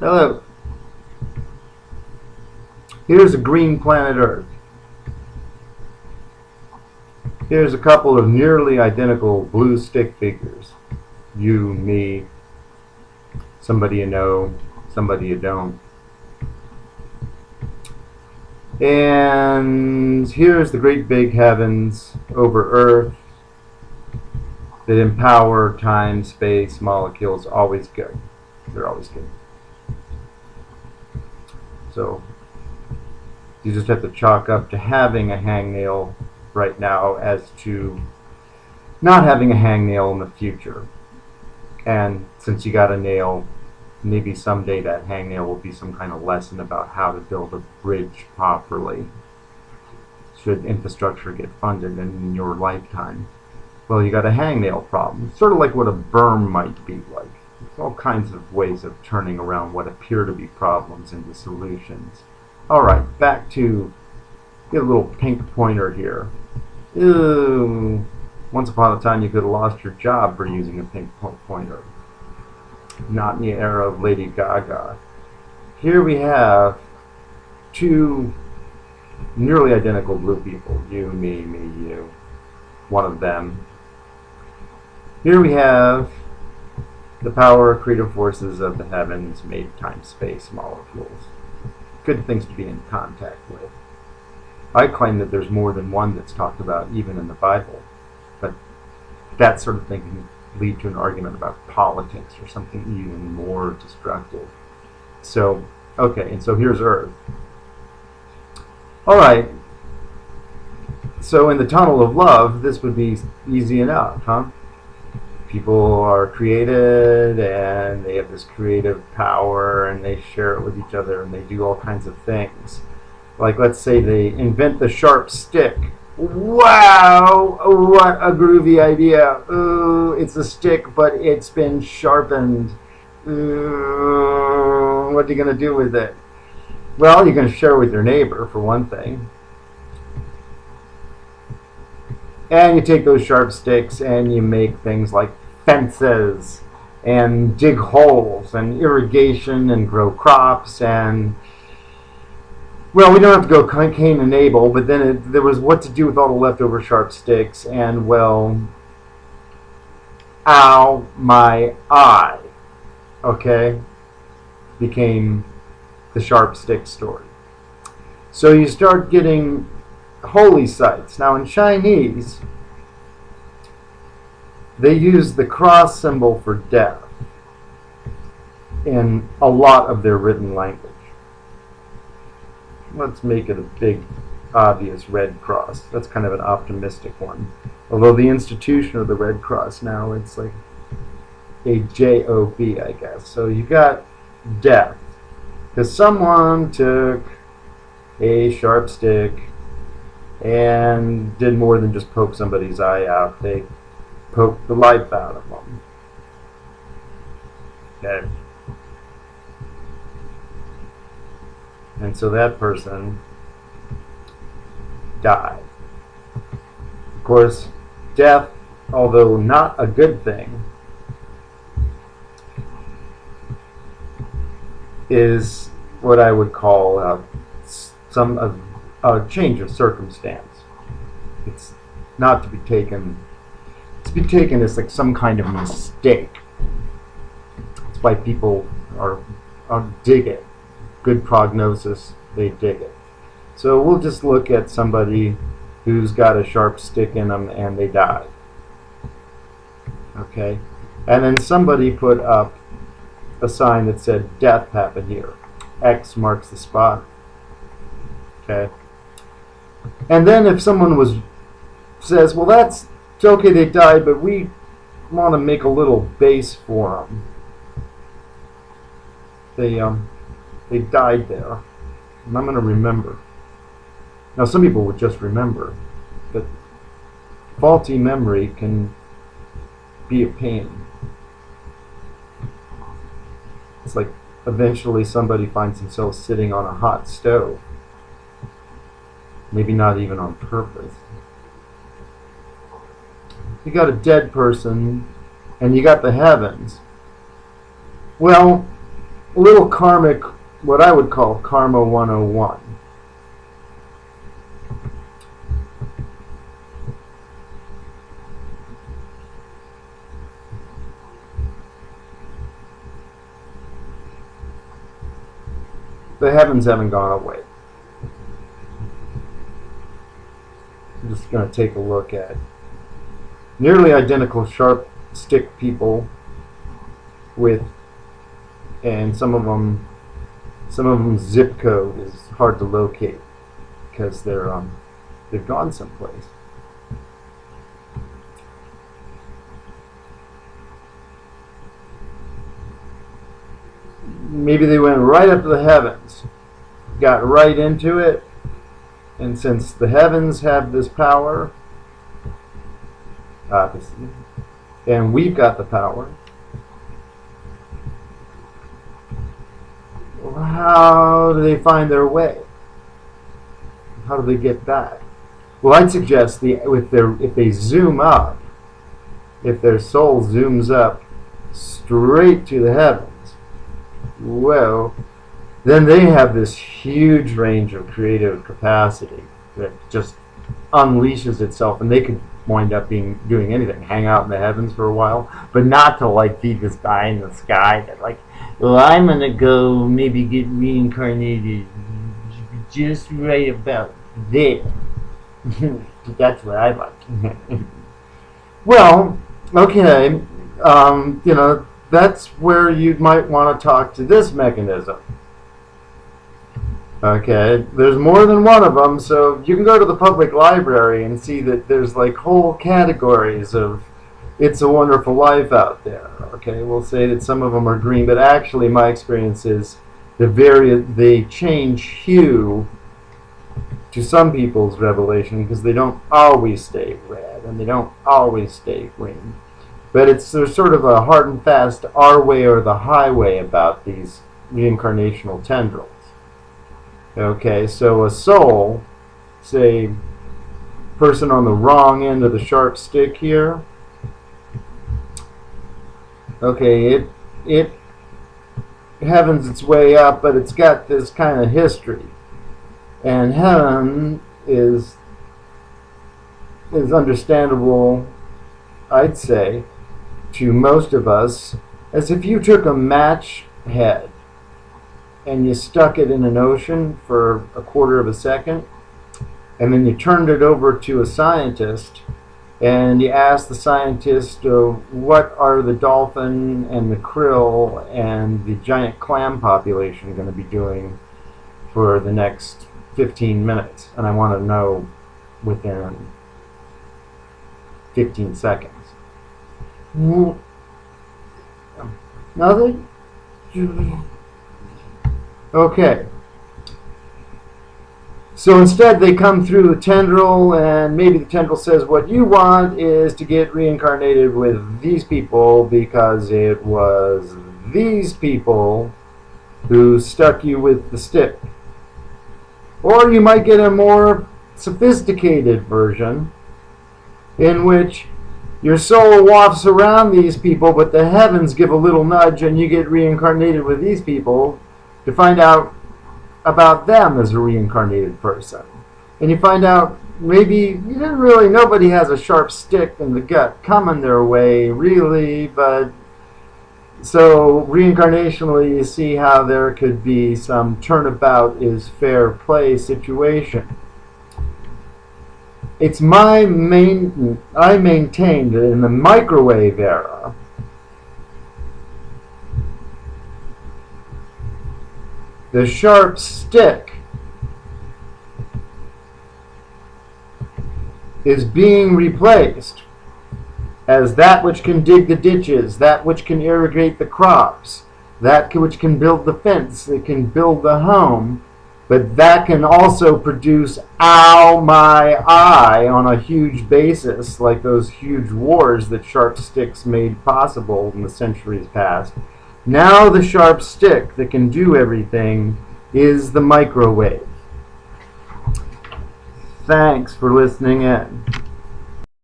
Hello. Here's a green planet Earth. Here's a couple of nearly identical blue stick figures. You, me, somebody you know, somebody you don't. And here's the great big heavens over Earth that empower time, space, molecules. Always good. They're always good. So you just have to chalk up to having a hangnail right now as to not having a hangnail in the future. And since you got a nail, maybe someday that hangnail will be some kind of lesson about how to build a bridge properly should infrastructure get funded in your lifetime. Well, you got a hangnail problem. Sort of like what a berm might be like. There's all kinds of ways of turning around what appear to be problems into solutions. Alright, back to get a little pink pointer here. Ew. Once upon a time you could have lost your job for using a pink pointer. Not in the era of Lady Gaga. Here we have two nearly identical blue people. You, me, you. One of them. Here we have the power, creative forces of the heavens made time, space, molecules. Good things to be in contact with. I claim that there's more than one that's talked about even in the Bible, but that sort of thing can lead to an argument about politics or something even more destructive. So, okay, and so here's Earth. Alright, so in the tunnel of love, this would be easy enough, huh? People are created and they have this creative power and they share it with each other and they do all kinds of things. Like, let's say they invent the sharp stick. Wow, what a groovy idea. Ooh, it's a stick, but it's been sharpened. Ooh, what are you going to do with it? Well, you're going to share with your neighbor, for one thing. And you take those sharp sticks and you make things like fences and dig holes and irrigation and grow crops and, well, we don't have to go Cain and Abel, but then there was what to do with all the leftover sharp sticks, and, well, ow, my eye, okay, became the sharp stick story. So you start getting holy sites. Now in Chinese, they use the cross symbol for death in a lot of their written language. Let's make it a big, obvious red cross. That's kind of an optimistic one. Although the institution of the Red Cross now, it's like a J-O-B, I guess. So you got death. Because someone took a sharp stick and did more than just poke somebody's eye out. They poked the life out of them. Okay. And so that person died. Of course, death, although not a good thing, is what I would call a change of circumstance. It's not to be taken. It's to be taken as like some kind of mistake. That's why people dig it. Good prognosis, they dig it. So we'll just look at somebody who's got a sharp stick in them and they died. Okay, and then somebody put up a sign that said death happened here. X marks the spot. Okay, and then if someone says, well, it's okay, they died, but we want to make a little base for them. They died there, and I'm going to remember. Now, some people would just remember, but faulty memory can be a pain. It's like eventually somebody finds themselves sitting on a hot stove. Maybe not even on purpose. You got a dead person, and you got the heavens. Well, a little karmic, what I would call Karma 101. The heavens haven't gone away. I'm just going to take a look at nearly identical sharp stick people with, and some of them zip code is hard to locate because they've gone someplace. Maybe they went right up to the heavens, got right into it, and since the heavens have this power, obviously, and we've got the power, how do they find their way? How do they get back? Well, I'd suggest if they zoom up, if their soul zooms up straight to the heavens, well, then they have this huge range of creative capacity that just unleashes itself, and they could wind up doing anything, hang out in the heavens for a while, but not to like be this guy in the sky that like, well, I'm gonna go maybe get reincarnated just right about there. That's what I like. Well, okay, that's where you might want to talk to this mechanism. Okay, there's more than one of them, so you can go to the public library and see that there's like whole categories of It's a Wonderful Life out there. Okay, we'll say that some of them are green, but actually my experience is they change hue to some people's revelation because they don't always stay red and they don't always stay green. But there's sort of a hard and fast our way or the highway about these reincarnational tendrils. Okay, so a soul, say, person on the wrong end of the sharp stick here. Okay, it heaven's its way up, but it's got this kind of history. And heaven is understandable, I'd say, to most of us, as if you took a match head and you stuck it in an ocean for a quarter of a second, and then you turned it over to a scientist, and you asked the scientist, what are the dolphin and the krill and the giant clam population going to be doing for the next 15 minutes? And I want to know within 15 seconds. Nothing? Okay. So instead they come through the tendril, and maybe the tendril says what you want is to get reincarnated with these people because it was these people who stuck you with the stick. Or you might get a more sophisticated version in which your soul wafts around these people, but the heavens give a little nudge and you get reincarnated with these people to find out about them as a reincarnated person. And you find out maybe nobody has a sharp stick in the gut coming their way, really, but so reincarnationally you see how there could be some turnabout is fair play situation. It's I maintain that in the microwave era, the sharp stick is being replaced as that which can dig the ditches, that which can irrigate the crops, that which can build the fence, that can build the home, but that can also produce ow my eye on a huge basis, like those huge wars that sharp sticks made possible in the centuries past. Now the sharp stick that can do everything is the microwave. Thanks for listening in.